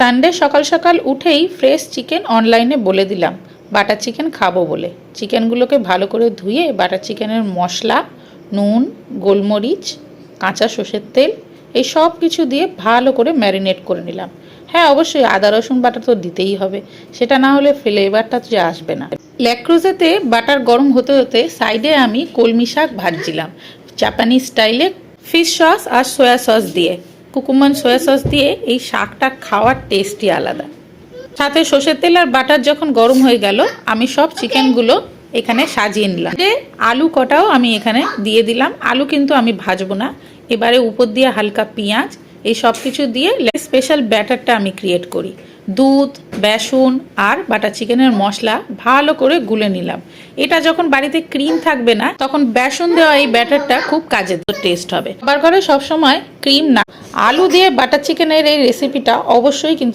Sunday সকাল সকাল উঠেই ফ্রেশ চিকেন অনলাইনে বলে দিলাম বাটার চিকেন খাবো বলে। চিকেনগুলোকে ভালো করে ধুয়ে বাটার চিকেনের মশলা, নুন, গোলমরিচ, কাঁচা সর্ষের তেল এই সব কিছু দিয়ে ভালো করে ম্যারিনেট করে নিলাম। হ্যাঁ, অবশ্যই আদা রসুন বাটা তো দিতেই হবে, সেটা না হলে ফ্লেভারটা যে আসবে না। ল্যাক্রোজেতে বাটার গরম হতে হতে সাইডে আমি কলমি শাক ভাজছিলাম জাপানিজ স্টাইলে, ফিশ সস আর সয়া সস দিয়ে। কুকুমান সয়া সস দিয়ে এই শাকটা খাওয়ার টেস্টই আলাদা। সাথে সর্ষের তেল আর বাটার যখন গরম হয়ে গেল, আমি সব চিকেনগুলো এখানে সাজিয়ে নিলাম। যে আলু কটাও আমি এখানে দিয়ে দিলাম। আলু কিন্তু আমি ভাজবো না। এবারে উপর দিয়ে হালকা পেঁয়াজ এই সব কিছু দিয়ে স্পেশাল ব্যাটারটা আমি ক্রিয়েট করি। দুধ, বেসন আর বাটার চিকেনের মশলা ভালো করে গুলে নিলাম। এটা যখন বাড়িতে ক্রিম থাকবে না, তখন বেসন দেওয়া এই ব্যাটারটা খুব কাজের টেস্ট হবে। আবার ঘরে সবসময় ক্রিম না, আলু দিয়ে বাটার চিকেনের এই রেসিপিটা অবশ্যই কিন্তু